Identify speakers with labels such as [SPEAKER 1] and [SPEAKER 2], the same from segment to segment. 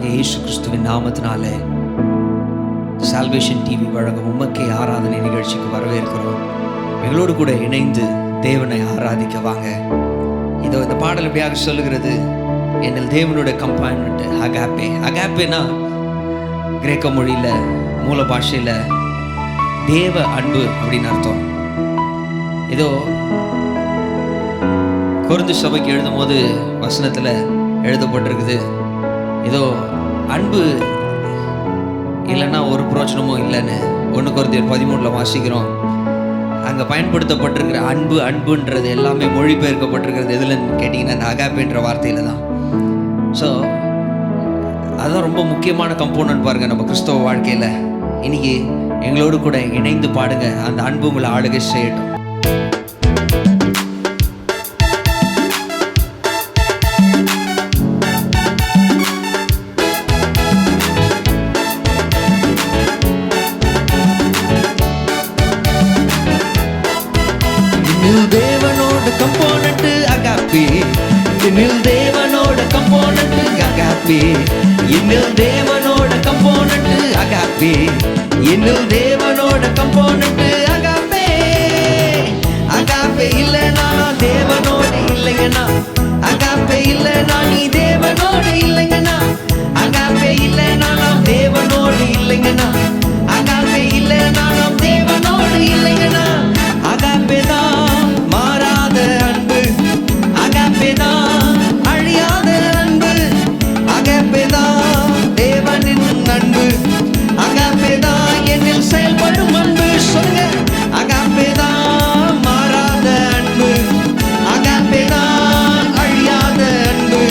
[SPEAKER 1] ஆண்டவராகிய இயேசு கிறிஸ்துவின் நாமத்தினாலே சால்வேஷன் டிவி வழங்கும் உமக்கே ஆராதனை நிகழ்ச்சிக்கு வரவேற்கிறோம். எங்களோடு கூட இணைந்து தேவனை ஆராதிக்க வாங்க. இதோ இந்த பாடல் எப்படியாக சொல்லுகிறது, என்னில் தேவனுடைய கம்பானிமெண்ட் அகாப்பே. அகாப்பேனா கிரேக்க மொழியில் மூல பாஷையில் தேவ அன்பு அப்படின்னு அர்த்தம். ஏதோ கொரிந்து சபைக்கு எழுதும் போது வசனத்தில் எழுதப்பட்டிருக்குது, ஏதோ அன்பு இல்லைன்னா ஒரு பிரோச்சனமும் இல்லைன்னு 1 கொரிந்தியர் 13 வாசிக்கிறோம். அங்கே பயன்படுத்தப்பட்டிருக்கிற அன்புன்றது எல்லாமே மொழிபெயர்க்கப்பட்டிருக்கிறது எதுலன்னு கேட்டிங்கன்னா அந்த அகாப்பேன்ற வார்த்தையில் தான். ஸோ அதுதான் ரொம்ப முக்கியமான கம்போனன்ட் பாருங்கள் நம்ம கிறிஸ்தவ வாழ்க்கையில். இன்னைக்கு எங்களோடு கூட இணைந்து பாடுங்க, அந்த அன்பு உங்களை ஆளுகை செய்யட்டும். தேவனோட கம்போனன்ட் அகாப்பே, என்னில் தேவனோட கம்போனன்ட் அகாப்பே, என்னில் தேவனோட கம்போனன்ட் அகாப்பே, என்னில் தேவனோட கம்போனன்ட் அகாப்பே. அகாப்பே இல்லைனா தேவனோடு இல்லைங்கண்ணா, அகாப்பே இல்லைனா நீ தேவனோடு இல்லைங்கண்ணா, அகாப்பே இல்லைனா நாம் தேவனோடு இல்லைங்கண்ணா, அகாப்பே இல்லைனா நாம் தேவனோடு இல்லைங்கண்ணா. அகாப்பே தான் மாறாத அன்பு, அகாப்பே தான் அழியாத அன்பு, அகாப்பே தான் தேவனின் அன்பு, அகாப்பே தான் என்னில் செயல்படும் அன்பு. சொல்லுங்க, அகாப்பே தான் மாறாத அன்பு, அகாப்பே தான் அழியாத அன்பு,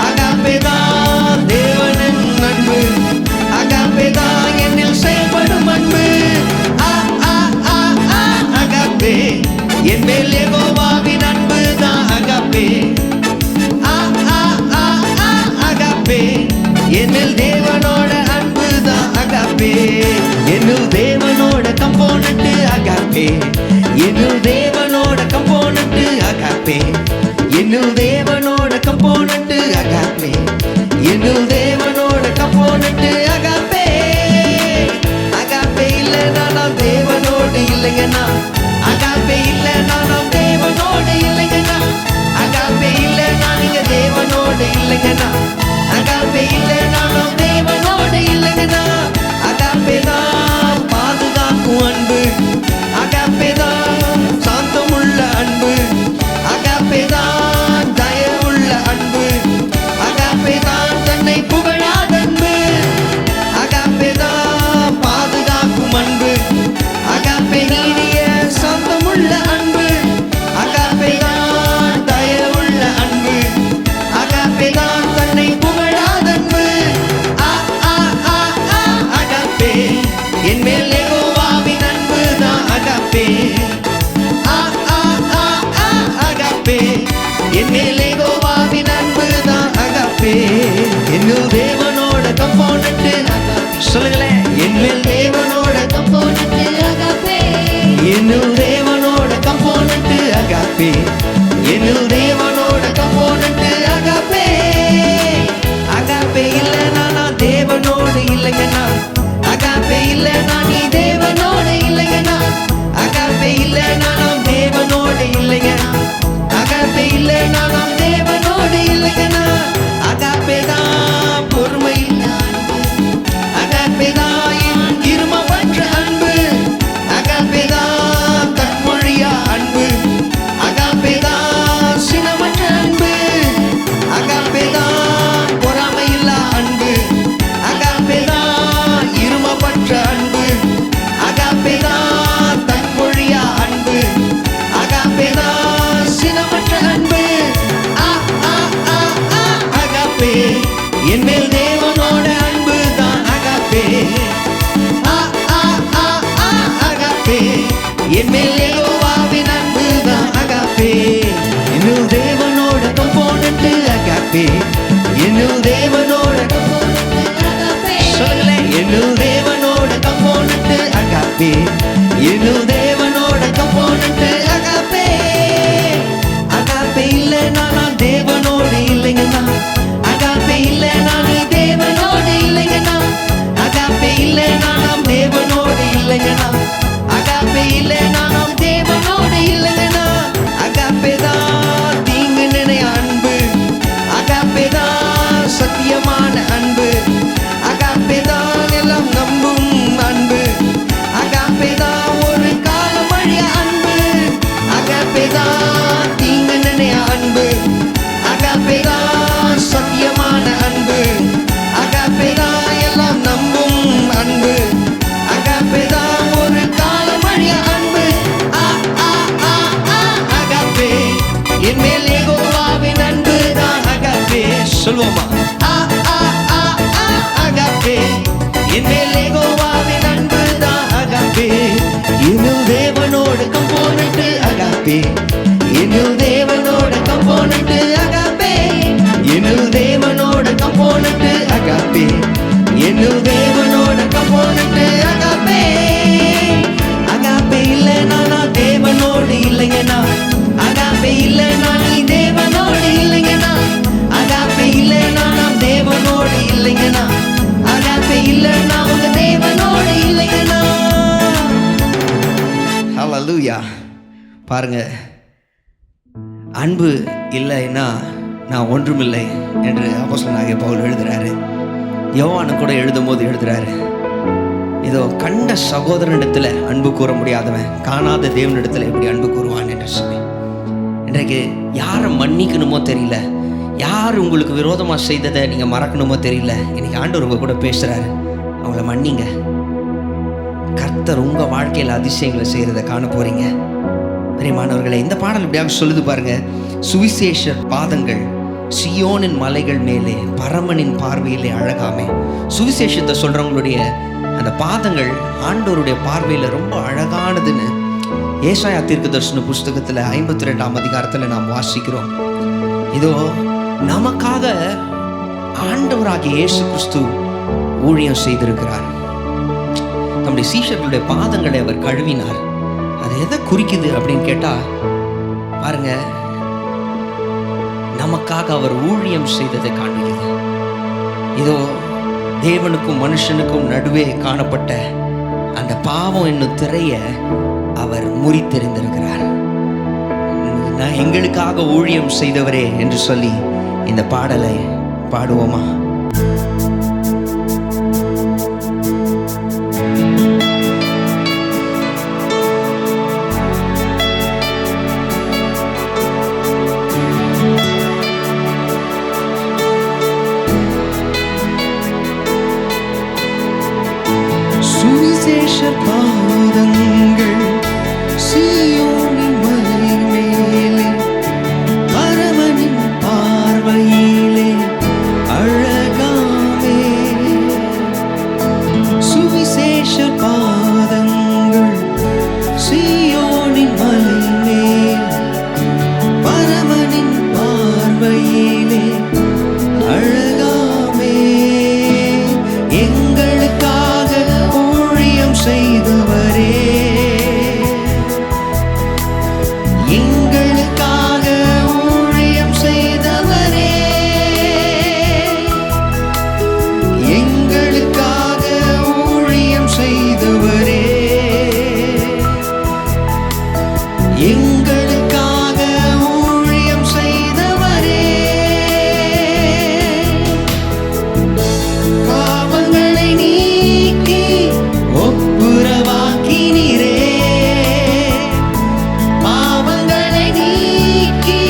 [SPEAKER 1] அகாப்பே தான் தேவனின் அன்பு, அகாப்பே தான் என்னில் செயல்படும் அன்பு. அகாப்பே என் மேல் யெகோவாவின் அன்பு தான் அகாப்பே. அகாப்பே என்னில் தேவனோட அன்பு தான் அகாப்பே, என்னில் தேவனோட கம்போனன்ட் அகாப்பே, என்னில் தேவனோட கம்போனன்ட் அகாப்பே, என்னில் தேவனோட கம்போனன்ட் அகாப்பே, என்னில் தேவனோட கம்போனன்ட் அகாப்பே. அகாப்பே இல்லைனா நான் தேவனோடு இல்லைங்கண்ணா, அகாப்பே இல்லைனா நாம் தேவனோடு இல்லைங்கண்ணா, அகாப்பே இல்லைனா நீங்க தேவனோடு இல்லைங்கண்ணா, அகாப்பே இல்லைனா நாம் தேவனோடு இல்லைங்கண்ணா. அகாப்பே தான் பாதுகாக்கும் அன்பு, அகாப்பே தான் சாந்தமுள்ள அன்பு, அகாப்பே தான் தயவுள்ள அன்பு, அகாப்பே தான் தன்னை புகழாத அன்பு, அகாப்பே தான் பாதுகாக்கும் அன்பு, அகாப்பே நீடிய சாந்தமுள்ள அன்பு, அகாப்பே தான் தயவுள்ள அன்பு, அகாப்பே தான் தன்னை புகழாத அன்பு. அகாப்பே என் மேல் யெகோவாவின் அன்பு தான் அகாப்பே. அகாப்பே என் மேல் யெகோவாவின் அன்பு தான் அகாப்பே, என்னில் தேவனோட கம்போனன்ட் அகாப்பே. சொல்லுங்களேன், என் மேல் தேவனோட கம்போனன்ட் அகாப்பே, என்னில் தேவனோட கம்போனன்ட் அகாப்பே, என்னில் தேவனோட கம்போனன்ட் அகாப்பே. அகாப்பே இல்லைனா நான் தேவனோடு இல்லைங்கண்ணா, அகாப்பே இல்லைனா நீ தேவனோடு இல்லைங்கண்ணா, அகாப்பே இல்லைனா நாம் தேவனோடு இல்லைங்கண்ணா, அகாப்பே இல்லைனா நாம் தேவனோடு இல்லைங்கண்ணா. அகாப்பே தான் பொறுமை, அகாப்பே தான் இருமப்பற்ற அன்பு, அகாப்பே தான் தன்மொழியா அன்பு, அகாப்பே தான் சினமற்ற அன்பு, அகாப்பே தான் பொறாமையில்லா அன்பு, அகாப்பே தான் இருமப்பற்ற அன்பு, அகாப்பே தான் தன்மொழியா அன்பு, அகாப்பே தான் சினமற்ற அன்பு. அகாப்பே என் மேல் தேவனோட அன்பு தான் அகாப்பே. அகாப்பே என் மேல் யெகோவாவின் அன்பு தான் அகாப்பே, என்னில் தேவனோட கம்போனன்ட் அகாப்பே, என்னில் தேவனோட கம்போனன்ட் அகாப்பே. சொல்லுங்களேன், என்னில் தேவனோட கம்போனன்ட் அகாப்பே, என்னில் தேவனோட கம்போனன்ட் அகாப்பே. அகாப்பே இல்லைனா நான் தேவனோடு இல்லைங்கண்ணா, அகாப்பே இல்லைனா நீ தேவனோடு என் மேல் யெகோவாவின் அன்பு தான் அகாப்பே. இன்னும் தேவனோட கம்போனன்ட் அகாப்பே. இன்னும் தேவனோட கம்போனன்ட் அகாப்பே. இன்னும் தேவனோட கம்போனன்ட் அகாப்பே. இன்னும் தேவனோட கம்போனன்ட் அகாப்பே. அகாப்பே இல்லைனா நான் தேவனோடு இல்லைங்கண்ணா. அகாப்பே இல்லைனா நீ தேவனோடு இல்லைங்கண்ணா. அகாப்பே இல்லைனா நான் தேவனோடு இல்லைங்கண்ணா. அகாப்பே இல்லைனா உங்க தேவனோடு இல்லைங்கண்ணா. ஹல்லேலூயா. பாருங்க, அன்பு இல்லைன்னா நான் ஒன்றுமில்லை என்று அப்போஸ்தலனாகிய பவுல் எழுதுறாரு. யோவானு கூட எழுதும் போது எழுதுறாரு, இதோ கண்ட சகோதரனிடத்தில் அன்பு கூற முடியாதவன் காணாத தேவனிடத்தில் எப்படி அன்பு கூறுவான் என்று சொல்லி. இன்றைக்கு யாரை மன்னிக்கணுமோ தெரியல, யார் உங்களுக்கு விரோதமாக செய்ததை நீங்கள் மறக்கணுமோ தெரியல. இன்னைக்கு ஆண்டவர் உங்க கூட பேசுகிறாரு, அவங்கள மன்னிங்க. கர்த்தர் உங்கள் வாழ்க்கையில் அதிசயங்களை செய்கிறத காண போறீங்க. பிரியமானவர்களே, இந்த பாடல் இப்படியாக சொல்லுது பாருங்க. சுவிசேஷ பாதங்கள் சியோனின் மலைகள் மேலே பரமனின் பார்வையிலே அழகாமே. சுவிசேஷத்தை சொல்றவங்களுடைய அந்த பாதங்கள் ஆண்டவருடைய பார்வையில் ரொம்ப அழகானதுன்னு ஏசாயா தீர்க்கதரிசன புஸ்தகத்தில் 52ஆம் அதிகாரத்தில் நாம் வாசிக்கிறோம். இதோ நமக்காக ஆண்டவராகிய இயேசு கிறிஸ்து ஊழியம் செய்திருக்கிறார். நம்முடைய சீஷர்களுடைய பாதங்களை அவர் கழுவினார். அது எதை குறிக்குது அப்படின்னு கேட்டா பாருங்க, நமக்காக அவர் ஊழியம் செய்ததை காண்பிக்குது. இதோ தேவனுக்கும் மனுஷனுக்கும் நடுவே காணப்பட்ட அந்த பாவம் என்னும் திரைய அவர் முறித்தெறிந்திருக்கிறார். நான் எங்களுக்காக ஊழியம் செய்தவரே என்று சொல்லி இந்த பாடலை பாடுவோமா? சுவிசேஷ பாதங்கள் சீயோனின் மலை மேலே பரமனின் பார்வையிலே அழகாமே. சுவிசேஷ பாதங்கள் சீயோனின் மலை மேலே பரமனின் பார்வையிலே அழகாமே. எங்களுக்காக செய்தவரே, எங்களுக்காக ஊழியம் செய்தவரே, எங்களுக்காக ஊழியம் செய்தவரே, எங்களுக்காக ஊழியம் செய்தவரே. பாவங்களை நீக்கி ஒப்புரவாக்கினீரே, பாவங்களை நீக்கி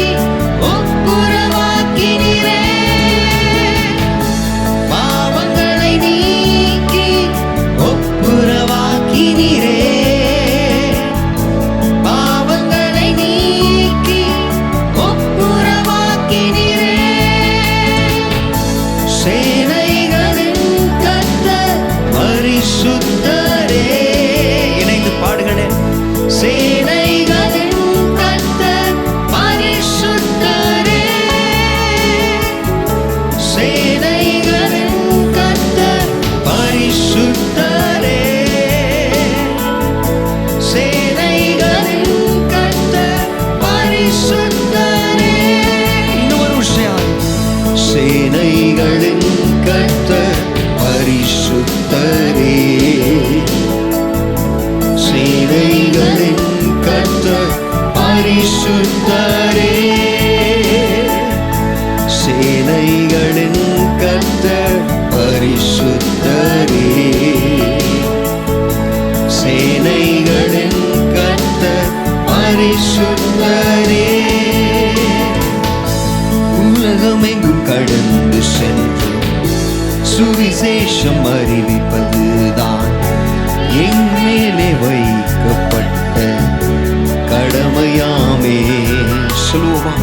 [SPEAKER 1] ஒப்புரவாக்கினீரே, பாவங்களை நீக்கி ஒப்புரவாக்கினீரே, பாவங்களை நீக்கி ஒப்புரவாக்கினீரே. சேனைகளின் கர்த்தர் பரிசுத்தரே. இணைந்து பாடுகளே. சேனைகளின் கர்த்தர் பரிசுத்தரே, சேனைகளின் கர்த்தர் பரிசுத்தரே, சேனைகளின் கர்த்தர் பரிசுத்தரே. இன்னொரு விஷயம், சேனைகளின் கர்த்தர் பரிசுத்தரே, சேனைகளின் கர்த்தர் பரிசுத்தரே, சேனைகளின் கர்த்தர் பரிசுத்தரே, சேனைகளின் கர்த்தர் பரிசுத்தரே. உலகமெங்கும் கடந்து சென்று சுவிசேஷம் அறிவிப்பதுதான் என் மேலே வைக்கப்பட்ட கடமையாமே. சொல்லுவோமா?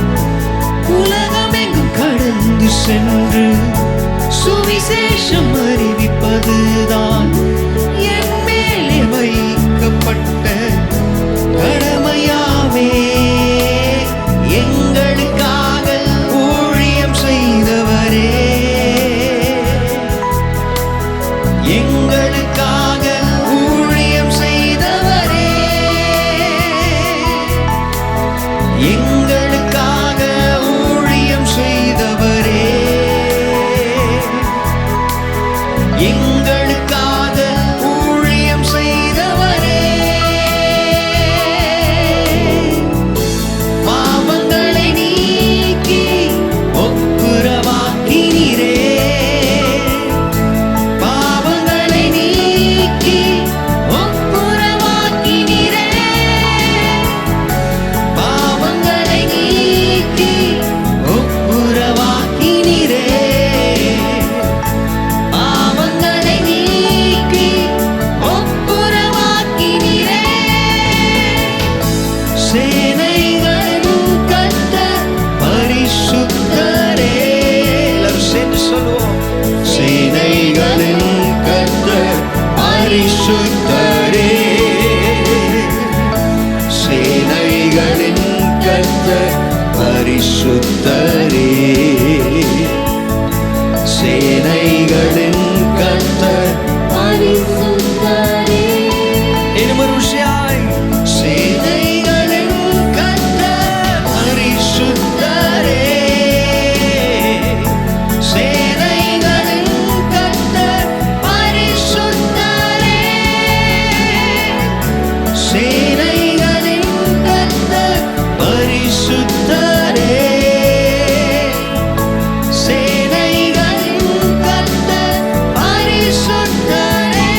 [SPEAKER 1] உலகமெங்கும் கடந்து சென்று சுவிசேஷம் சுவிசேஷம் அறிவிப்பதுதான் என் மேலே வைக்கப்பட்ட கடமையாவே. எங்களுக்காக ஊழியம் செய்தவரே, எங்களுக்காக ஊழியம் செய்தவரே, எங்களுக்காக ஊழியம் செய்தவரே, எங்களுக்காக ஊழியம் செய்தவரே. பாவங்களை நீக்கி ஒப்புரவாக்கினீரே, பாவங்களை நீக்கி ஒப்புரவாக்கினீரே, பாவங்களை நீக்கி ஒப்புரவாக்கினீரே, பாவங்களை நீக்கி ஒப்புரவாக்கினீரே. சேனைகளின் கர்த்தர் பரிசுத்தரே. எல்லாரும் சேர்ந்து சொல்லுவோம். சேனைகளின் கர்த்தர் பரிசுத்தரே, சேனைகளின் கர்த்தர் பரிசுத்தரே, சேனைகளின் கர்த்தர் பரிசுத்தரே. இன்னும் ஒரு விஷயாய் சேனைகளின் கர்த்தர் பரிசுத்தரே, சேனைகளின் கர்த்தர் பரிசுத்தரே, சேனைகளின் கர்த்தர் பரிசுத்தரே, சேனைகளின் கர்த்தர் பரிசுத்தரே.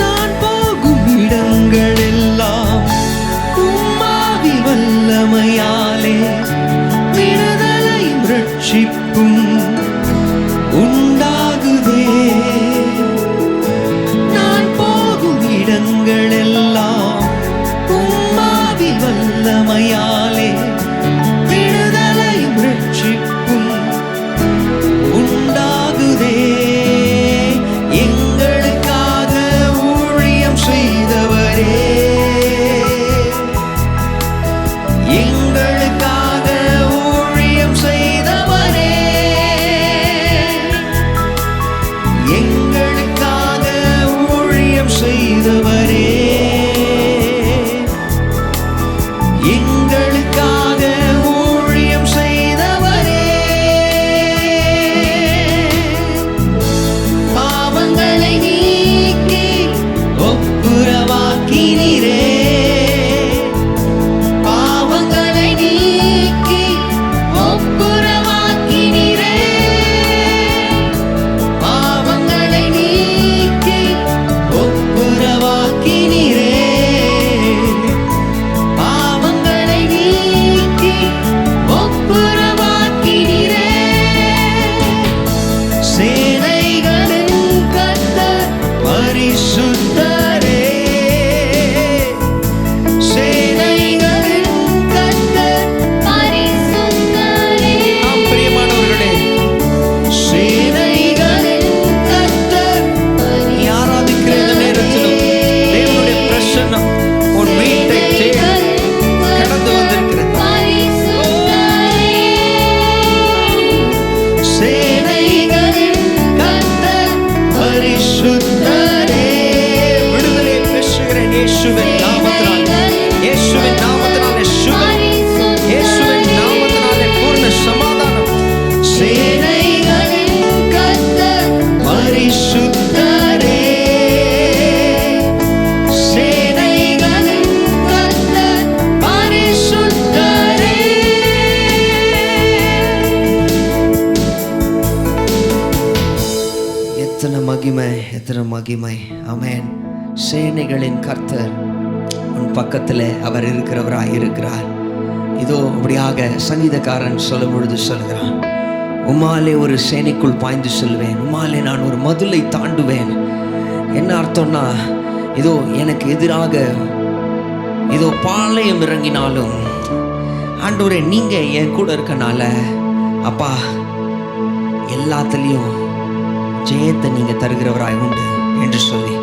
[SPEAKER 1] நான் போகும் இடங்களெல்லாம் உம்மாவி வல்லமையாலே விடுதலையும் ரட்சிப்பும் உண்டாகுதே. நான் போகும் இடங்களெல்லாம் உம்மாவி வல்லமையாலே விடுதலையும் ரட்சிப்பும் உண்டாகுதே. எங்களுக்காக ஊழியம் செய்தவரே, எங்களுக்காக ஊழியம் செய்தவரே, எங்களுக்காக ஊழியம் செய்தவரே, எங்களுக்காக ஊழியம் செய்தவரே. பாவங்களை நீக்கி ஒப்புரவாக்கினீரே, பாவங்களை நீக்கி ஒப்புரவாக்கினீரே, பாவங்களை நீக்கி ஒப்புரவாக்கினீரே, பாவங்களை நீக்கி ஒப்புரவாக்கினீரே. சேனைகளின் கர்த்தர் பரிசுத்தரே, சேனைகளின் கர்த்தர் பரிசுத்தரே. ஆம் பிரியமானவர்களே, சேனைகளின் கர்த்தர் நீ ஆராதிக்கிற இந்த நேரத்திலும் தேவனுடைய பிரசன்னம் உன் வீட்டை தேடி கடந்து வந்திருக்கிறது. சேனைகளின் கர்த்தர் பரிசுத்தரே. விடுதலையை பேசுகிறேன் இயேசுவின் நாமத்தினால், இயேசுவின் நாமத்தினாலே சுகம், இயேசுவின் நாமத்தினாலே பூர்ண சமாதானம். சேனைகளின் கர்த்தர் பரிசுத்தரே, சேனைகளின் கர்த்தர் பரிசுத்தரே. எத்தனை மகிமை, எத்தனை மகிமை. ஆமென். சேனைகளின் கர்த்தர் உன் பக்கத்தில் அவர் இருக்கிறவராய் இருக்கிறார். இதோ அப்படியாக சங்கீதக்காரன் சொல்லும் பொழுது சொல்கிறான், உம்மாலே ஒரு சேனைக்குள் பாய்ந்து செல்வேன், உம்மாலே நான் ஒரு மதிலை தாண்டுவேன். என்ன அர்த்தம்னா, இதோ எனக்கு எதிராக இதோ பாளையம் இறங்கினாலும் ஆண்டவரே நீங்கள் என் கூட இருக்கனால அப்பா எல்லாத்துலேயும் ஜெயத்தை நீங்கள் தருகிறவராய் உண்டு என்று சொல்லி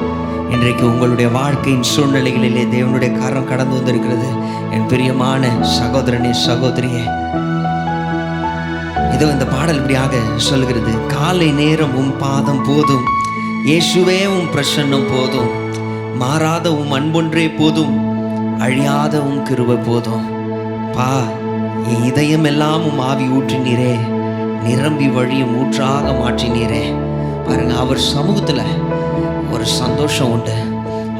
[SPEAKER 1] இன்றைக்கு உங்களுடைய வாழ்க்கையின் சூழ்நிலைகளிலே தேவனுடைய கரம் கடந்து வந்திருக்கிறது. என் பிரியமான சகோதரனே, சகோதரியே, இதோ இந்த பாடல் இப்படியாக சொல்கிறது. காலை நேரம் உம் பாதம் போதும், இயேசுவே உம் பிரசன்னம் போதும், மாறாத உம் அன்பொன்றே போதும், அழியாத உம் கிருபை போதும். பா, என் இதயம் எல்லாம் உம் ஆவி ஊற்றினீரே, நிரம்பி வழியும் ஊற்றாக மாற்றினீரே. பாருங்க, அவர் சமூகத்தில் ஒரு சந்தோஷம் உண்டு,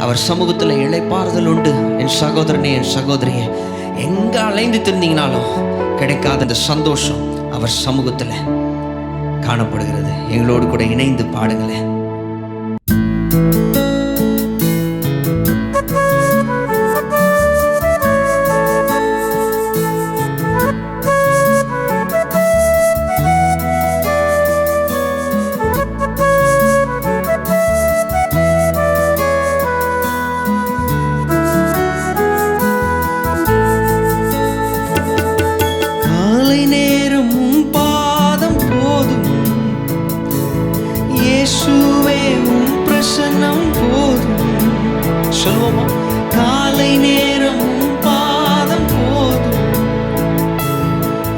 [SPEAKER 1] அவர் சமூகத்தில் இளைப்பாறுதல் உண்டு. என் சகோதரனே, என் சகோதரியே, எங்கே அலைந்து திருந்தீங்கனாலும் கிடைக்காத அந்த சந்தோஷம் அவர் சமூகத்தில் காணப்படுகிறது. எங்களோடு கூட இணைந்து பாடுங்களேன். சொல்லுவோமா? காலை நேரம் பாதம் போதும்,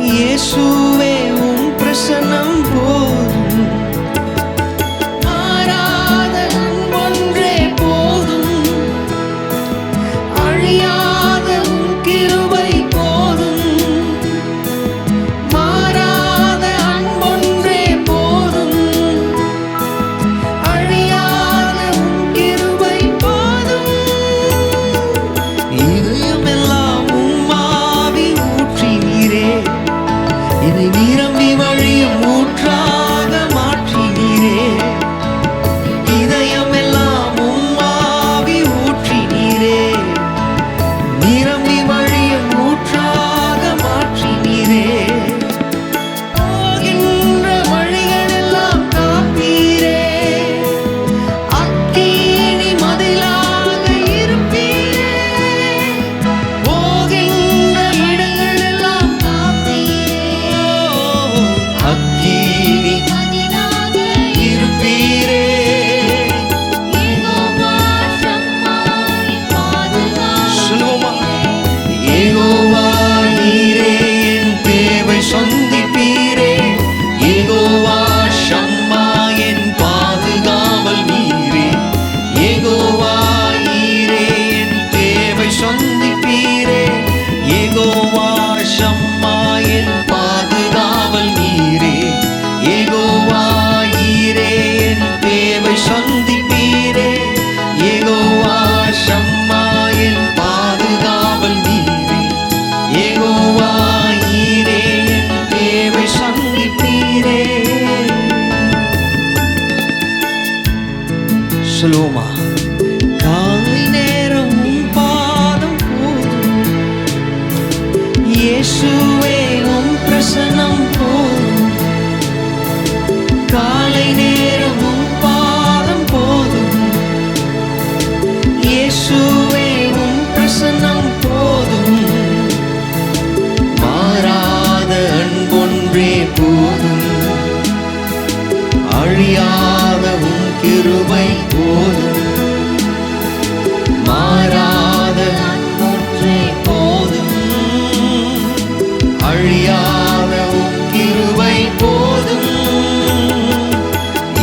[SPEAKER 1] இயேசுவே உம் பிரசன்னம் போதும், மாறாத ஒன்றே போதும், அழியாத உம் கிருபை போதும், மாறாத அன்பொன்றே போதும், அழியாத உம் கிருபை போதும். இதயமெல்லாம் உம் ஆவி ஊற்றினீரே, இதை நிரம்பி வழியும் ஊற்றாக மாற்றினீரே. இதயமெல்லாம் உம் ஆவி ஊற்றினீரே, நிரம்பி வழியும் ஊற்றாக மாற்றினீரே. போகின்ற வழிகளெல்லாம் காப்பீரே, அக்கினி மதிலாக இருப்பீரே. போகின்ற இடங்களெல்லாம் காப்பீரே, அக்கினி மதிலாக இருப்பீரே. யெகோவா ஷம்மா என் பாதுகாவலரே. சொல்லுவோமா? யெகோவா நீரே என் தேவை சந்திப்பீரே. யெகோவா ஷம்மா என் பாதுகாவல் நீரே. யெகோவா நீரே என் தேவை சந்திப்பீரே. யெகோவா ஷம்மா என் பாதுகாவல் நீரே. யெகோவா நீரே என் தேவை சந்திப்பீரே. யெகோவா ஷம்மா என் பாதுகாவல் நீரே. யெகோவா நீரே என் தேவை சந்திப்பீரே. சொல்லுவோமா? காலை நேரம் உம் பாதம் போதும், இயேசுவே உம் பிரசன்னம் போதும், காலை நேரம் உம் பாதம் போதும், இயேசுவே உம் பிரசன்னம் போதும், மாறாத அன்பொன்றே போதும், அழியாத உம் கிருபை போதும், மாறாத அன்பொன்றே போதும், அழியாத உம் கிருபை போதும்.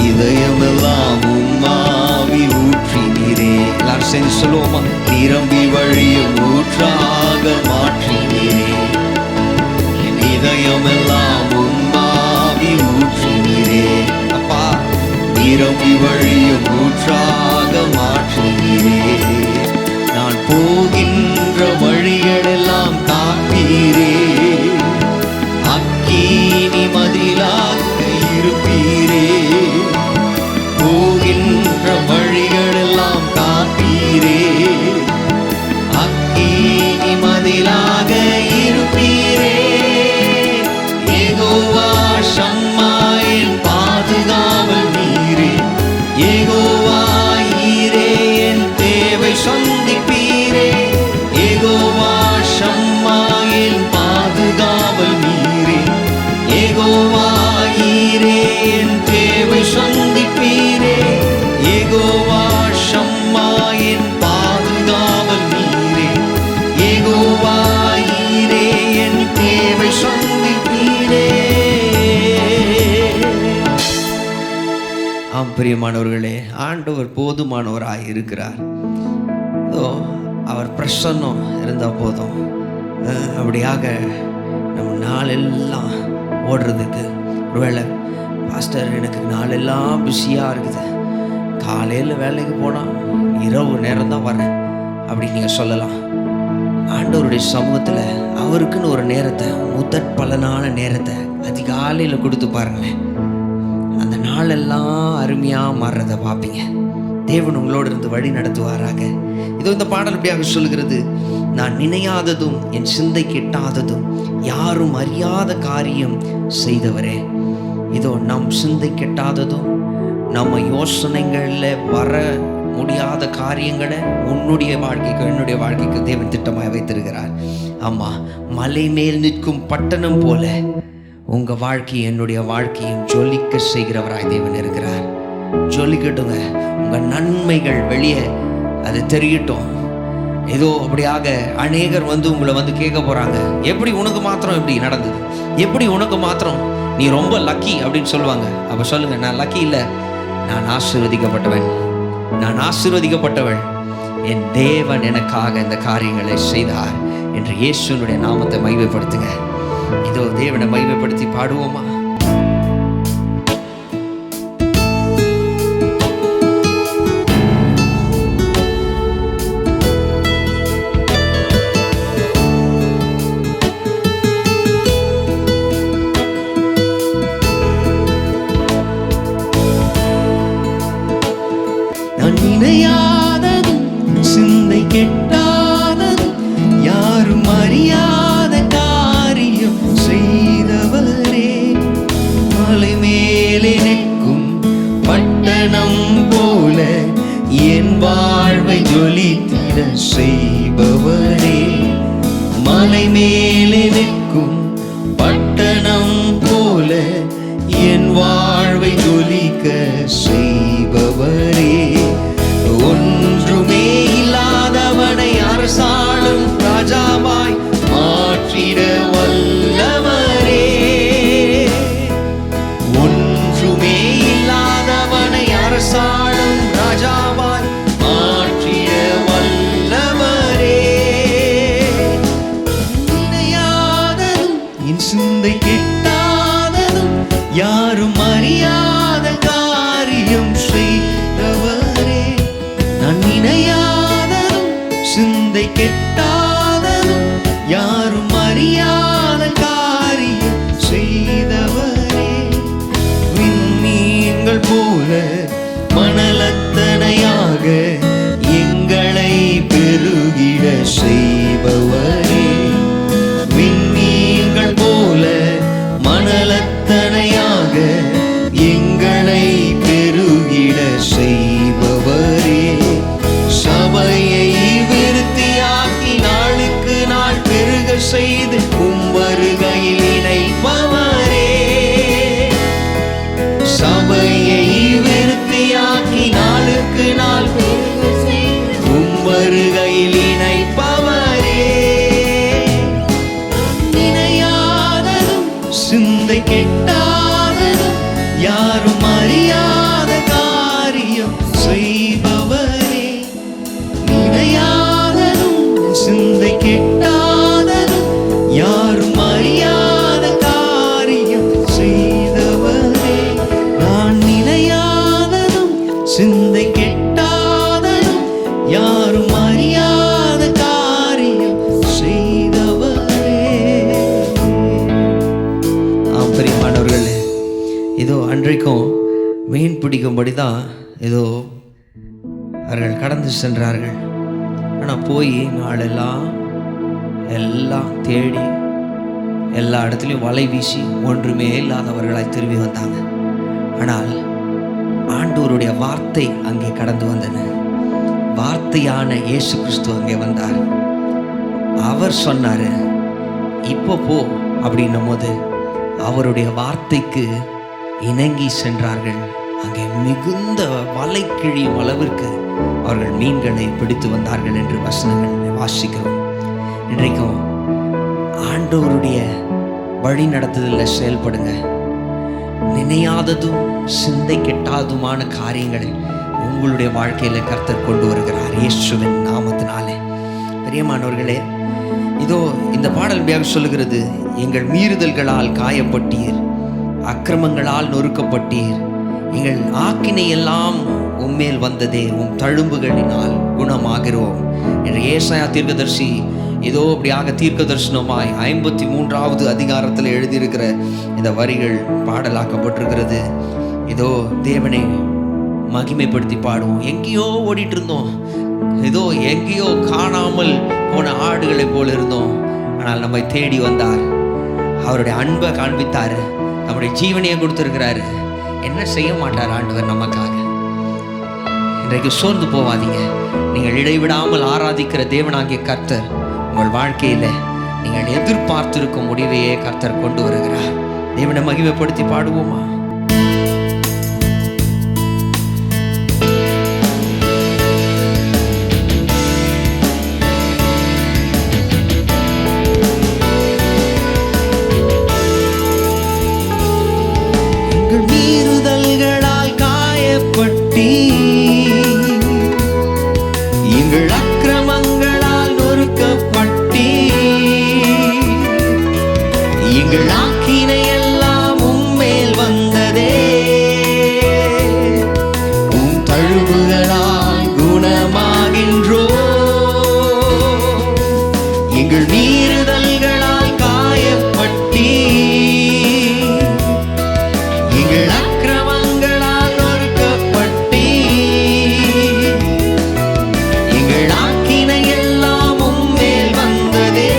[SPEAKER 1] இதயமெல்லாம் உம் ஆவி ஊற்றினீரே. எல்லாரும் சேர்ந்து சொல்லுவோமா? நிரம்பி வழியும் ஊற்றாக மாற்றினீரே. என் இதயமெல்லாம் உம் ஆவி ஊற்றினீரே. அப்பா, நிரம்பி வழியும் ஊற்றாக மாற்றினீரே. நான் போகின்ற வழிகளெல்லாம் காப்பீரே, அக்கினி மதிலாக இருப்பீரே. போகின்ற வழிகளெல்லாம் காப்பீரே, அக்கினி மதிலாக இருப்பீரே. யெகோவா ஷம்மா என் பாதுகாவல் நீரே. யெகோவா நீரே என் தேவை சந்திப்பீரே. யெகோவா ஷம்மா என் பாதுகாவல் ஈரே என் தேவை சந்திப்பீரே. யெகோவா ஷம்மா என் பாதுகாவல் நீரே. யெகோவா ஈரே என் தேவை சந்திப்பீரே. ஆம் பிரியமானவர்களே, ஆண்டவர் போதுமானவராய் இருக்கிறார். அவர் பிரசன்னம் இருந்தால் போதும். அப்படியாக நம்ம நாளெல்லாம் ஓடுறதுக்கு, ஒருவேளை பாஸ்டர் எனக்கு நாளெல்லாம் பிஸியாக இருக்குது, காலையில் வேலைக்கு போனால் இரவு நேரம் தான் வரேன் அப்படி நீங்கள் சொல்லலாம். ஆண்டவருடைய சமூகத்தில் அவருக்குன்னு ஒரு நேரத்தை, முதற் பலனான நேரத்தை அதிகாலையில் கொடுத்து பாருங்களேன். அந்த நாளெல்லாம் அருமையாக மாறுறதை பார்ப்பீங்க. தேவன் உங்களோடு இருந்து வழி நடத்துவாராக. இதோ இந்த பாடல் இப்படியாக சொல்கிறது, நான் நினையாததும் என் சிந்தை கெட்டாததும் யாரும் அறியாத காரியம் செய்தவரே. இதோ நம் சிந்தை கெட்டாததும் நம்ம யோசனைகளில் வர முடியாத காரியங்களை உன்னுடைய வாழ்க்கைக்கு என்னுடைய வாழ்க்கைக்கு தேவன் திட்டமாக வைத்திருக்கிறார். ஆமாம், மலை மேல் நிற்கும் பட்டணம் போல உங்கள் வாழ்க்கையும் என்னுடைய வாழ்க்கையும் ஜொலிக்க செய்கிறவராய் தேவன் இருக்கிறார். ஜொலிக்கட்டுங்க, உங்கள் நன்மைகள் வெளியே அது தெரியட்டும். ஏதோ அப்படியாக அநேகர் உங்களை கேட்க போகிறாங்க, எப்படி உனக்கு மாத்திரம் இப்படி நடந்தது, எப்படி உனக்கு மாத்திரம் நீ ரொம்ப லக்கி அப்படின்னு சொல்லுவாங்க. அப்போ சொல்லுங்கள், நான் லக்கி இல்லை, நான் ஆசீர்வதிக்கப்பட்டவன், நான் ஆசீர்வதிக்கப்பட்டவள். என் தேவன் எனக்காக இந்த காரியங்களை செய்தார் என்று இயேசுவினுடைய நாமத்தை மகிமைப்படுத்துங்க. இதோ தேவனை மகிமைப்படுத்தி பாடுவோமா? நினையாததும் சிந்தை கெட்டாததும் யாரும் அறியாத காரியம் செய்தவரே. மலை மேலே நிற்கும் பட்டணம் போல என் வாழ்வை ஜொலித்திட செய்பவரே. மலை மேலே நிற்கும் பட்டணம் போல என் வாழ்வை ஜொலிக்க செய்பவரே. ஒன்றுமே இல்லாதவனை அரசாளும் ராஜாவாய் மாற்றிட வல்லவரே. ஒன்றுமே இல்லாதவனை அரசாளும் ராஜாவாய் மாற்றிட வல்லவரே. நினையாததும் என் சிந்தை கெட்டாததும் யாரும் அறியாத காரியம் செய்தவரே. நான் நினையாததும் சிந்தை கெட்டாததும் யாரும் அறியாத காரியம் செய்தவரே. விண்மீன்கள் போல மணலத்தனையாக எங்களை பெருகிட செய்பவரே. விண்மீன்கள் போல மணலத்தனையாக எங்களை பெருகிட செய்பவரே. சபையை விருத்தியாக்கி நாளுக்கு நாள் பெருக செய்து வருகையில் இணைப்பவரே. சபையை விருத்தியாக்கி நாளுக்கு நாள் பெருக செய்து வருகையில் இணைப்பவரே. நினையாததும் சிந்தை கெட்டாததும் யாரும் அறியாத காரியம் செய்பவரே. நினையாததும் சிந்தை கெட்டாததும் யாரும் அறியாத காரியம் செய்தவரே. நான் நினையாததும் சிந்தை கெட்டாததும் யாரும் அறியாத காரியம் செய்தவரே. பிரியமானவர்களே, இதோ அன்றைக்கும் மீன் பிடிக்கும்படி தான் ஏதோ அவர்கள் கடந்து சென்றார்கள். ஆனால் போய் நாளெல்லாம் எல்லாம் தேடி எல்லா இடத்துலையும் வலை வீசி ஒன்றுமே இல்லாதவர்களாய் திரும்பி வந்தாங்க. ஆனால் ஆண்டவருடைய வார்த்தை அங்கே கடந்து வந்தது. வார்த்தையான இயேசு கிறிஸ்து அங்கே வந்தார். அவர் சொன்னார், இப்போ போ அப்படின்னும் போது அவருடைய வார்த்தைக்கு இணங்கி சென்றார்கள். அங்கே மிகுந்த வலை கிழியும் அளவிற்கு அவர்கள் மீன்களை பிடித்து வந்தார்கள் என்று வசனங்கள் வாசிக்கிறோம். இன்றைக்கும் ஆண்டவருடைய வழி நடத்துதலில் செயல்படுங்க. நினையாததும் சிந்தை கெட்டாததுமான காரியங்களை உங்களுடைய வாழ்க்கையில கர்த்தர் கொண்டு வருகிறார் இயேசுவின் நாமத்தினாலே. பிரியமானவர்களே, இதோ இந்த பாடல் சொல்லுகிறது, எங்கள் மீறுதல்களால் காயப்பட்டீர், அக்கிரமங்களால் நொறுக்கப்பட்டீர், எங்கள் ஆக்கினை எல்லாம் உம்மேல் வந்ததே, உம் தழும்புகளினால் குணமாகிறோம் என்று ஏசாயா தீர்க்கதரிசி இதோ அப்படியாக தீர்க்க தரிசனமாய் 53வது அதிகாரத்தில் எழுதியிருக்கிற இந்த வரிகள் பாடலாக்கப்பட்டிருக்கிறது. இதோ தேவனை மகிமைப்படுத்தி பாடுவோம். எங்கேயோ ஓடிட்டு இருந்தோம், ஏதோ எங்கேயோ காணாமல் போன ஆடுகளை போல இருந்தோம். ஆனால் நம்மை தேடி வந்தார், அவருடைய அன்பை காண்பித்தார், நம்முடைய ஜீவனையை கொடுத்திருக்கிறாரு. என்ன செய்ய மாட்டார் ஆண்டவர் நமக்காக? இன்றைக்கு சோர்ந்து போவாதீங்க. நீங்கள் இடைவிடாமல் ஆராதிக்கிற தேவனாகிய கர்த்தர் உங்கள் வாழ்க்கையில நீங்கள் எதிர்பார்த்திருக்கும் முடிவையே கர்த்தர் கொண்டு வருகிறார். தேவனை மகிமைப்படுத்தி பாடுவோமா? எங்கள் மீறுதல்களால் காயப்பட்டீ, எங்கள் அக்கிரமங்களால் நொறுக்கப்பட்டீ, எங்கள் ஆக்கினை எல்லாம் உம்மேல் வந்ததே, உம் தழும்புகளால் குணமாகின்றோ. எங்கள் மீறுதல்களால் காயப்பட்டீ, எங்கள் அக்கிரமங்களால் நொறுக்கப்பட்டீ, எங்கள் ஆக்கினை எல்லாம் உம்மேல் வந்ததே,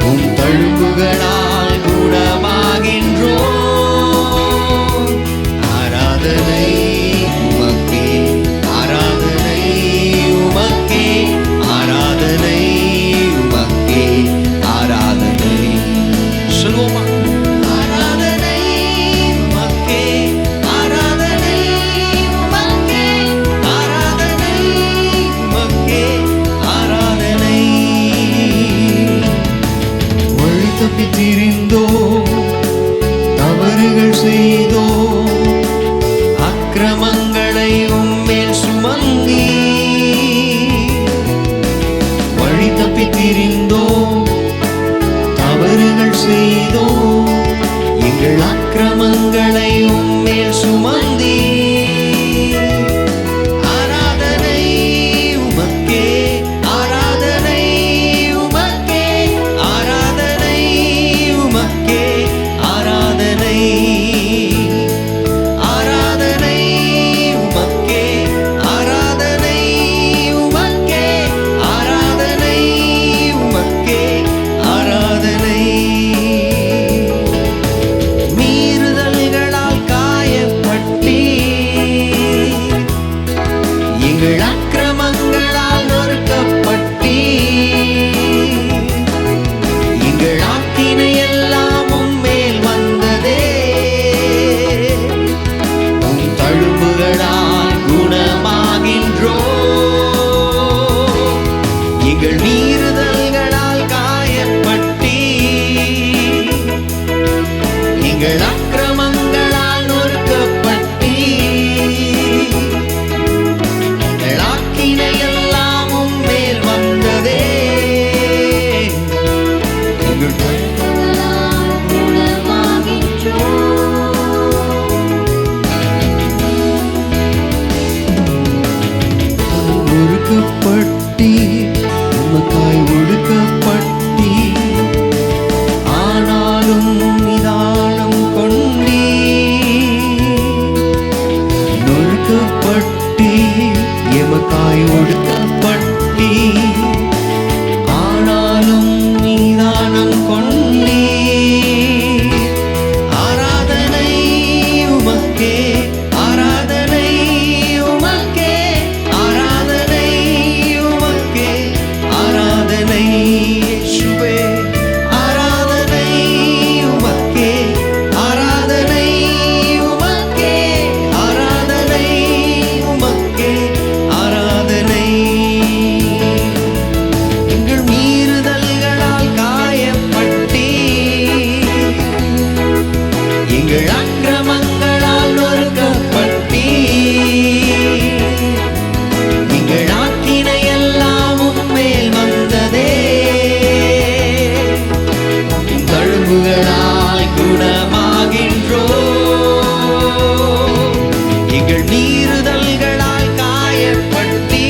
[SPEAKER 1] உம் தழும்புகளால் குணமாகின்றோ. ஆராதனை உமக்கே, ஆராதனை உமக்கே, ஆராதனை உமக்கே, ஆராதனை. சொல்லுவோமா? ஆராதனை உமக்கே, ஆராதனை உமக்கே, ஆராதனை உமக்கே, ஆராதனை. வழி தப்பி திரிந்தோ, தவறுகள் செய்தோ, அக்கிரமங்களை உம்மேல் சுமந்தி. வழி தப்பி திரிந்தோ, தவறுகள் செய்தோ, எங்கள் அக்கிரமங்களை உம்மேல் சுமந்தி. ஆராதனை உமக்கே, ஆராதனை உமக்கே, ஆராதனை உமக்கே, ஆராதனை. ஆராதனை உமக்கே, ஆராதனை உமக்கே, ஆராதனை உமக்கே, ஆராதனை. மீறுதல்களால் காயப்பட்டீ, எங்கள் அக்கிரமங்களால் நொறுக்கப்பட்டீ, எங்கள் ஆக்கினை எல்லாம் உம்மேல் வந்ததே, உம் தழும்புகளால் குணமாகின்றோ. எங்கள் மீறுதல்களால் காயப்பட்டீ, எங்கள் அக்கிரமங்களால் நொறுக்கப்பட்டீ, எங்கள் ஆக்கினை எல்லாம் உம்மேல் வந்ததே, எங்கள் தழும்புகளால் குணமாகின்றோ. ஒடுக்கப்பட்டீ, உமக்காய் ஒடுக்கப்பட்டீ, ஆனாலும் நிதானம் கொண்டு எங்கள் மீறுதல்களால் காயப்பட்டி,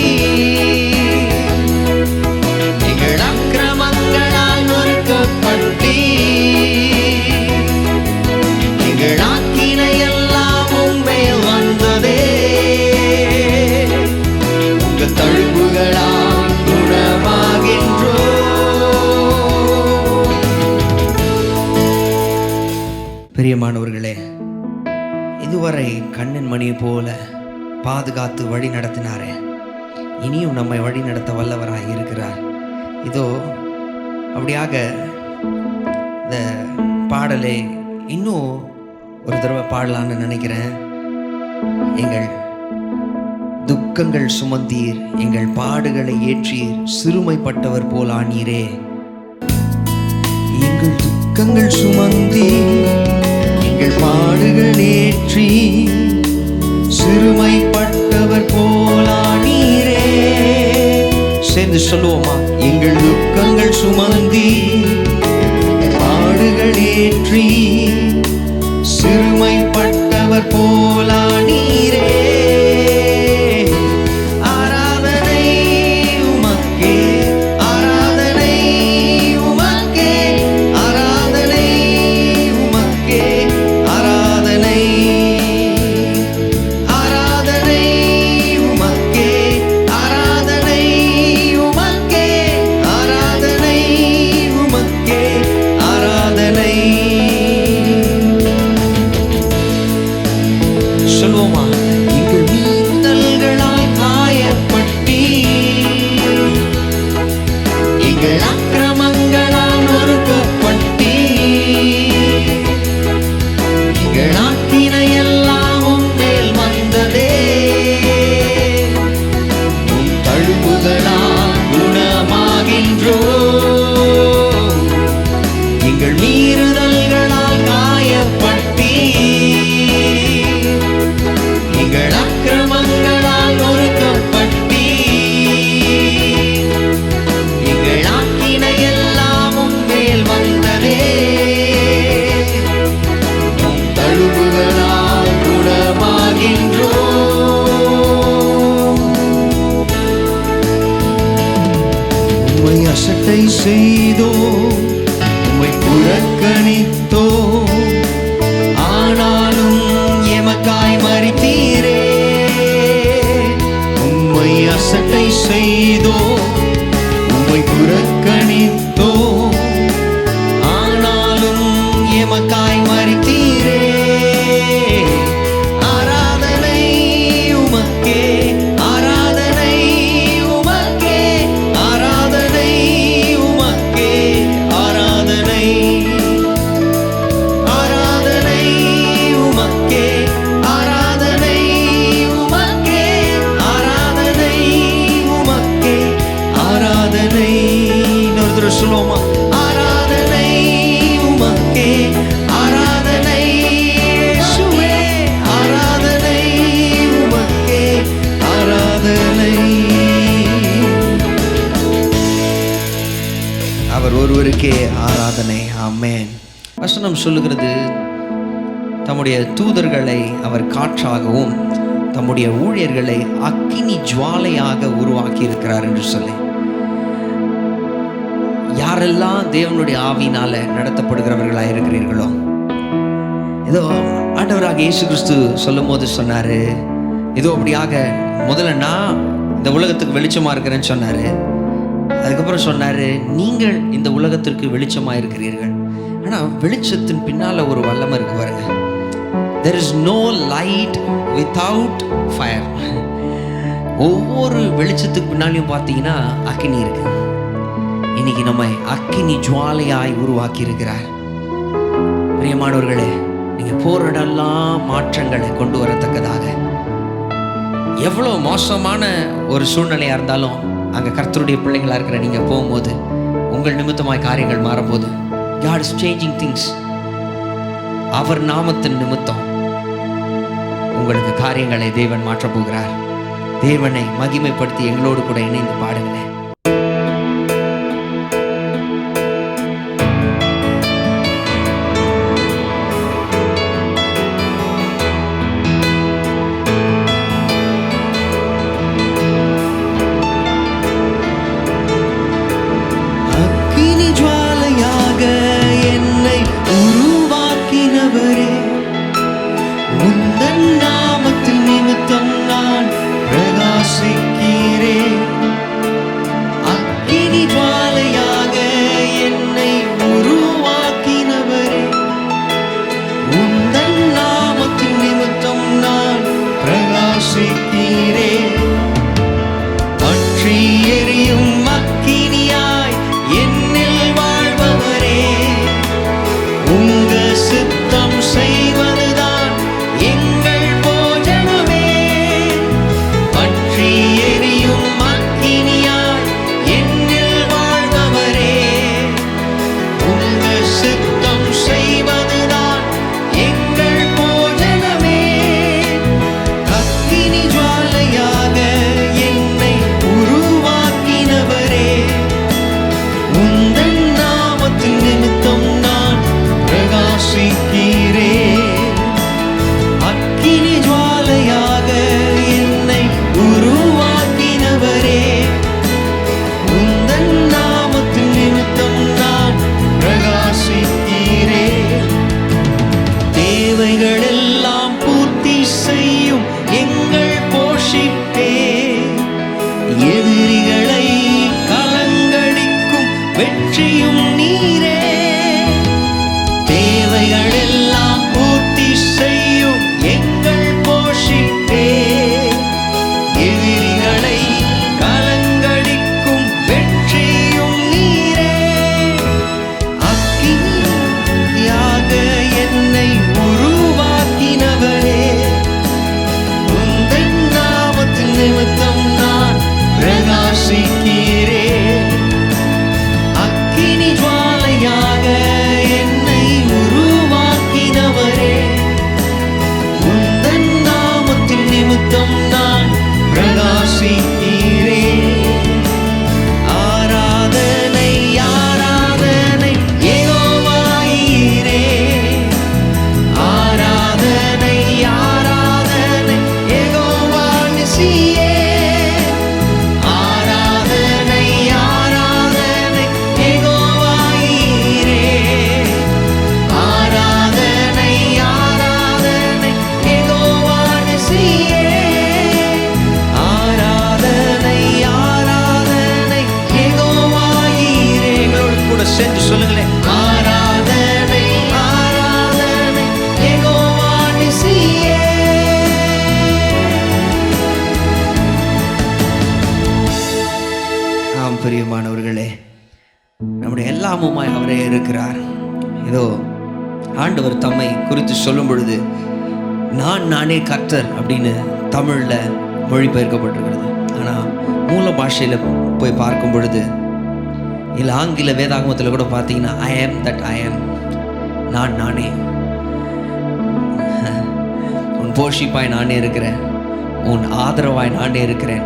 [SPEAKER 1] எங்கள் அக்கிரமங்களால் நொறுக்கப்பட்டி, எங்கள் ஆக்கினை எல்லாம் உம்மேல் வந்ததே, உங்கள் தழும்புகளால் குணமாகின்றோ. பிரியமானவர்களே, இதுவரை கண்ணன் மணியை போல பாதுகாத்து வழி நடத்தினாரே, இனியும் நம்மை வழி நடத்த வல்லவராக இருக்கிறார். இதோ அப்படியாக இந்த பாடலை இன்னும் ஒரு தடவை பாடலான்னு நினைக்கிறேன். எங்கள் துக்கங்கள் சுமந்தீர், எங்கள் பாடுகளை ஏற்றீர், சிறுமைப்பட்டவர் போல் ஆனீரே. எங்கள் துக்கங்கள் சுமந்தீர், எங்கள் பாடுகள் ஏற்றி, சிறுமைப்பட்டவர் போலானீரே. சேர்ந்து சொல்லுவோமா? எங்கள் துக்கங்கள் சுமந்தி, பாடுகள் ஏற்றி, சிறுமைப்பட்டவர் போலானீரே. ஆராதனை உமக்கே, ஆராதனை உமக்கே, ஆராதனை உமக்கே, ஆராதனை, ஆராதனை உமக்கே, ஆராதனை உமக்கே, ஆராதனை உமக்கே, ஆராதனை. சொல்லுவோமா? எங்கள் மீறுதல்களால் காயப்பட்டி, எங்கள் அக்கிரமங்களால் நொறுக்கப்பட்டி, எங்கள் ஆக்கினை எல்லாம் உம்மேல் வந்ததே, உம் தழும்புகளால் குணமாகின்றோ. எங்கள் மீறுதல்களால் காயப்பட்டி, எங்கள் அக்கிரமங்களால் நொறுக்கப்பட்டி, எங்கள் ஆக்கினை எல்லாம் உம்மேல் வந்ததே, உம் தழும்புகளால் குணமாகின்றோ. உம்மை அசட்டை செய்தோ, உம்மை புறக்கணித்தோ, ஆனாலும் எமக்காய் மரித்தீரே. உம்மை அசட்டை செய்தோ, உம்மை புறக்கணித்தோ, ஆனாலும் எமக்காய் மரித்தீரே. ஆராதனை உமக்கே, ஆராதனை உமக்கே, ஆராதனை உமக்கே, ஆராதனை, ஆராதனை உமக்கே, ஆராதனை உமக்கே, ஆராதனை உமக்கே, ஆராதனை. இன்னொரு தடவை சொல்லுவோமா? ஆராதனை உமக்கே, ஆராதனை இயேசுவே, ஆராதனை உமக்கே, ஆராதனை. அவர் ஒருவருக்கே ஆராதனை. ஆமென். வசனம் சொல்லுகிறது, தம்முடைய தூதர்களை அவர் காற்றாகவும் தம்முடைய ஊழியர்களை அக்கினி ஜுவாலையாக உருவாக்கி இருக்கிறார் என்று சொல்லி. யாரெல்லாம் தேவனுடைய ஆவியினால நடத்தப்படுகிறவர்களாக இருக்கிறீர்களோ, ஏதோ ஆண்டவராக இயேசு கிறிஸ்து சொல்லும் போது சொன்னாரு, ஏதோ அப்படியாக முதல்ல நான் இந்த உலகத்துக்கு வெளிச்சமா இருக்கிறேன்னு சொன்னாரு. அதுக்கப்புறம் சொன்னாரு, நீங்கள் இந்த உலகத்திற்கு வெளிச்சமா இருக்கிறீர்கள். ஆனா வெளிச்சத்தின் பின்னால ஒரு வல்லமை இருக்கு பாருங்க. There is no light without fire. ஒவ்வொரு வெளிச்சத்துக்கு பின்னாலையும் பார்த்தீங்கன்னா அக்கினி இருக்கு. இன்னைக்கு நம்மை அக்கினி ஜுவாலையாய் உருவாக்கி இருக்கிறார். பிரியமானவர்களே, நீங்க போராடலாம் மாற்றங்களை கொண்டு வரத்தக்கதாக, எவ்வளோ மோசமான ஒரு சூழ்நிலையா இருந்தாலும் அங்க கர்த்தருடைய பிள்ளைங்களா இருக்கிற நீங்க போகும்போது உங்கள் நிமித்தமாய் காரியங்கள் மாறும்போது, God is changing things. அவர் நாமத்தின் நிமித்தம் உங்களுக்கு காரியங்களை தேவன் மாற்றப் போகிறார். தேவனை மகிமைப்படுத்தி எங்களோடு கூட இணைந்து பாடுங்களேன். தேவைகள் எல்லாம் பூர்த்தி செய்யும் எங்கள் போஷிப்பே. எதிரிகளை கலங்கடிக்கும் வெற்றியும் நீரே. தேவைகள் எல்லாம் பூர்த்தி செய்யும் எங்கள் போஷிப்பே. எதிரிகளை கலங்கடிக்கும் வெற்றியும் நீரே. அக்கினியாக என்னை உருவாக்கினவரே, உந்தன் நாமத்தின் நிமித்தம் நான் பிரகாசிக்கிறேன். அக்கினி ஜுவாலையாக என்னை உருவாக்கினவரே, உந்தன் நாமத்தின் நிமித்தம் நான் பிரகாசிக்கிறேன். ஆராதனை ஆராதனை யெகோவாயீரே. ஆராதனை ஆராதனை யெகோவா நிசியே. ஆராதனை ஆராதனை யெகோவாயீரே. ஆராதனை ஆராதனை யெகோவா நிசியே. ஆராதனை ஆராதனை யெகோவாயீரே. எங்களோடு கூட சேர்ந்து சொல்லுங்களேன். ஆராதனை ஆராதனை யெகோவா நிசியே. ஆம் பிரியமானவர்களே, நம்முடைய எல்லாமுமாய் அவரே இருக்கிறார். இதோ ஆண்டவர் தம்மை குறித்து சொல்லும் பொழுது நானே கர்த்தர் அப்படின்னு தமிழில் மொழிபெயர்க்கப்பட்டிருக்கிறது. ஆனால் மூல பாஷையில் போய் பார்க்கும் பொழுது, இல்லை ஆங்கில வேதாகமத்தில் கூட பார்த்தீங்கன்னா ஐ ஆம் தட் ஐ ஆம், நானே. உன் போஷிப்பாய் நானே இருக்கிறேன், உன் ஆதரவாய் நானே இருக்கிறேன்,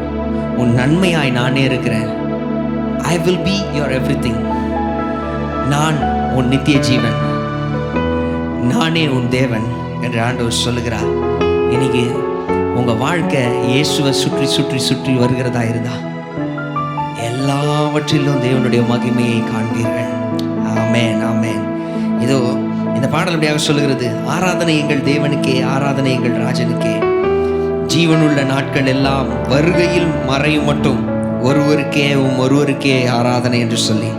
[SPEAKER 1] உன் நன்மையாய் நானே இருக்கிறேன். I will be your everything. நான் உன் நித்திய ஜீவன், நானே உன் தேவன் என்று ஆண்டவர் சொல்லுகிறார். இன்னைக்கு உங்கள் வாழ்க்கை இயேசுவை சுற்றி சுற்றி சுற்றி வருகிறதா இருந்தா எல்லாவற்றிலும் தேவனுடைய மகிமையை காண்பீர்கள். ஆமென், ஆமென். இதோ இந்த பாடல் அப்படியாக சொல்லுகிறது. ஆராதனை எங்கள் தேவனுக்கே, ஆராதனை எங்கள் ராஜனுக்கே. ஜீவனுள்ள நாட்கள் எல்லாம் வருகையில் மறையும் மட்டும் ஒருவருக்கே ஆராதனை என்று சொல்லி,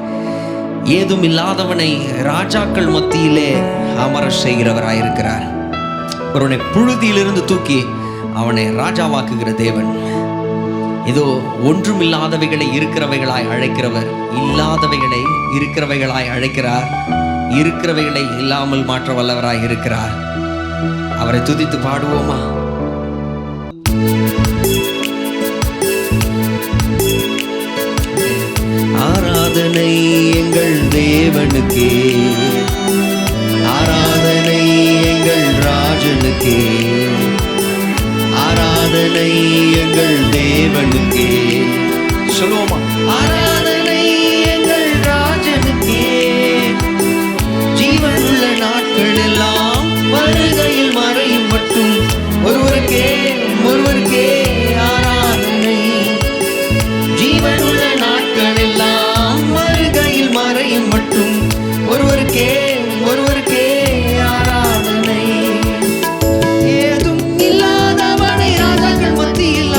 [SPEAKER 1] ஏதும் இல்லாதவனை ராஜாக்கள் மத்தியிலே அமர செய்கிறவராயிருக்கிறார். ஒருவனை புழுதியிலிருந்து தூக்கி அவனை ராஜாவாக்குகிற தேவன். இதோ ஒன்றும் இல்லாதவைகளை இருக்கிறவைகளாய் அழைக்கிறவர், இல்லாதவைகளை இருக்கிறவைகளாய் அழைக்கிறார், இருக்கிறவைகளை இல்லாமல் மாற்ற வல்லவராய் இருக்கிறார். அவரை துதித்து பாடுவோமா? ஆராதனை எங்கள் தேவனுக்கே, ஆராதனை எங்கள் ராஜனுக்கே, ஆராதனை எங்கள் தேவனுக்கே. சொல்லுவோமா? ஆராதனை எங்கள் ராஜனுக்கே. ஜீவனுள்ள நாட்கள் எல்லாம் வருகையில் மறையும் மட்டும் ஒருவருக்கே ஆராதனை. ஜீவனுள்ள நாட்கள் எல்லாம் வருகையில் மறையும் மட்டும் ஒருவருக்கே ஆராதனை. ஏதும் இல்லாதவனை ராஜாக்கள் மத்தியில்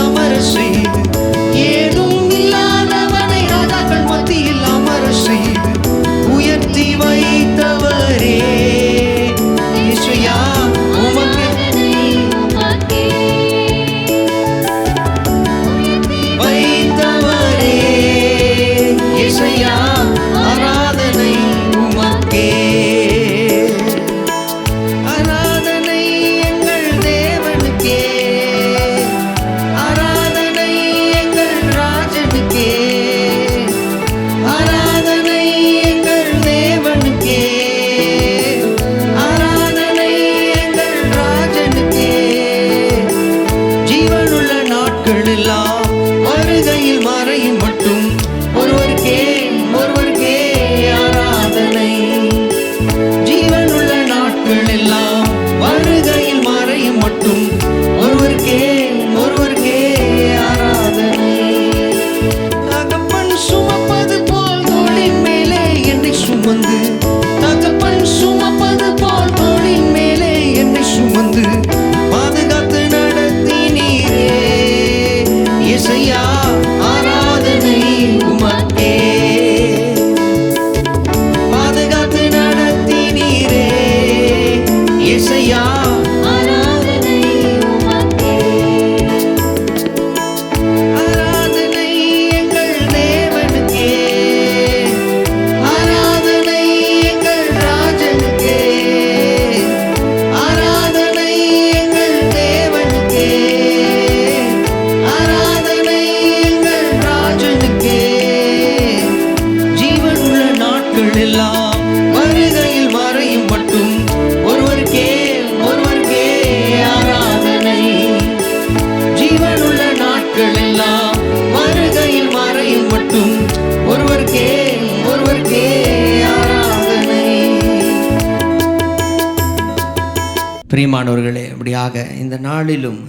[SPEAKER 1] பிரியமானவர்களே, இப்படியாக இந்த நாளிலும்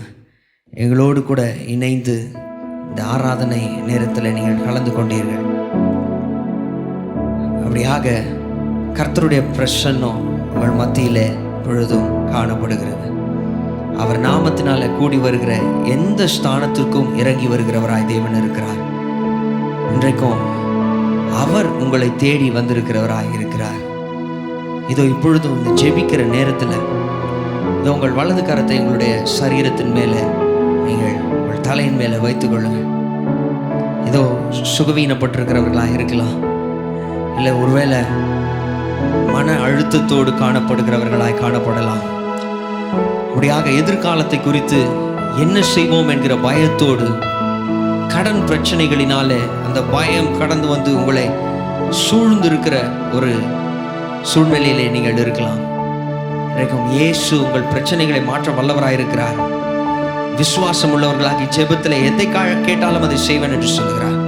[SPEAKER 1] எங்களோடு கூட இணைந்து இந்த ஆராதனை நேரத்தில் நீங்கள் கலந்து கொண்டீர்கள். அப்படியாக கர்த்தருடைய பிரசன்னம் உங்கள் மத்தியில் பொழுதும் காணப்படுகிறது. அவர் நாமத்தினால கூடி வருகிற எந்த ஸ்தானத்திற்கும் இறங்கி வருகிறவராய் தேவன் இருக்கிறார். இன்றைக்கும் அவர் உங்களை தேடி வந்திருக்கிறவராய் இருக்கிறார். இதோ இப்பொழுதும் இந்த ஜெபிக்கிற நேரத்தில் இதோ உங்கள் வலது கரத்தை உங்களுடைய சரீரத்தின் மேலே நீங்கள் உங்கள் தலையின் மேலே வைத்துக் கொள்ளுங்கள். இதோ சுகவீனப்பட்டிருக்கிறவர்களாக இருக்கலாம், இல்லை ஒருவேளை மன அழுத்தத்தோடு காணப்படுகிறவர்களாய் காணப்படலாம். அப்படியாக எதிர்காலத்தை குறித்து என்ன செய்வோம் என்கிற பயத்தோடு, கடன் பிரச்சனைகளினாலே அந்த பயம் கடந்து வந்து உங்களை சூழ்ந்திருக்கிற ஒரு சூழ்நிலையிலே நீங்கள் இருக்கலாம். இன்றைக்கும் இயேசு உங்கள் பிரச்சனைகளை மாற்ற வல்லவராயிருக்கிறார். விசுவாசம் உள்ளவர்களாகி ஜெபத்தில் எதை கேட்டாலும் அதை செய்வேன் என்று சொல்கிறார்.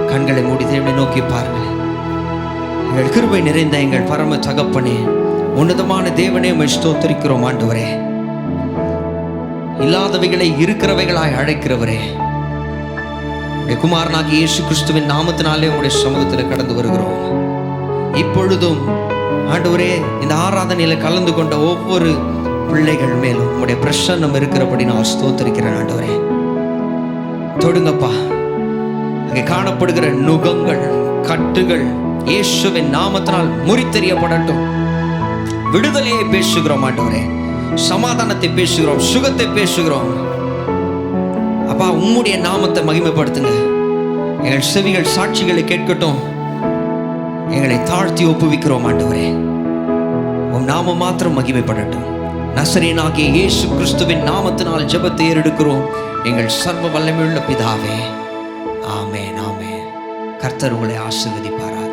[SPEAKER 1] கண்களை மூடி தேவனை நோக்கி பாருங்கள். எங்கள் கிருபை நிறைந்த எங்கள் பரம தகப்பனே, உன்னதமான தேவனே, உம்மை ஸ்தோத்திரிக்கிறோம். ஆண்டவரே, இல்லாதவைகளை இருக்கிறவைகளாய் அழைக்கிறவரே, உடைய குமாரனாகிய இயேசு கிறிஸ்துவின் நாமத்தினாலே உங்களுடைய சமூகத்தில் கடந்து வருகிறோம். இப்பொழுதும் ஆண்டவரே, இந்த ஆராதனையில் கலந்து கொண்ட ஒவ்வொரு பிள்ளைகள் மேலும் உங்களுடைய பிரசன்னம் இருக்கிறபடி நான் ஸ்தோத்திரிக்கிறேன். ஆண்டவரே, தொடுங்கப்பா. அங்கே காணப்படுகிற நுகங்கள், கட்டுகள் இயேசுவின் நாமத்தினால் முறித்தெறியப்படட்டும். விடுதலையை பேசுகிறோம் ஆண்டவரே, சமாதானத்தை பேசுகிறோம், சுகத்தை பேசுகிறோம். அப்பா, உம்முடைய நாமத்தை மகிமைப்படுத்துங்க. எங்கள் செவிகள் சாட்சிகளை கேட்கட்டும். எங்களை தாழ்த்தி ஒப்புவிக்கிறோம் ஆண்டவரே. உம் நாமம் மாத்திரம் மகிமைப்படட்டும். நசரேயனாகிய இயேசு கிறிஸ்துவின் நாமத்தினால் ஜெபத்தை ஏறெடுக்கிறோம் எங்கள் சர்வ வல்லமையுள்ள பிதாவே. ஆமென், ஆமென். கர்த்தர் உங்களை ஆசீர்வதிப்பாராக.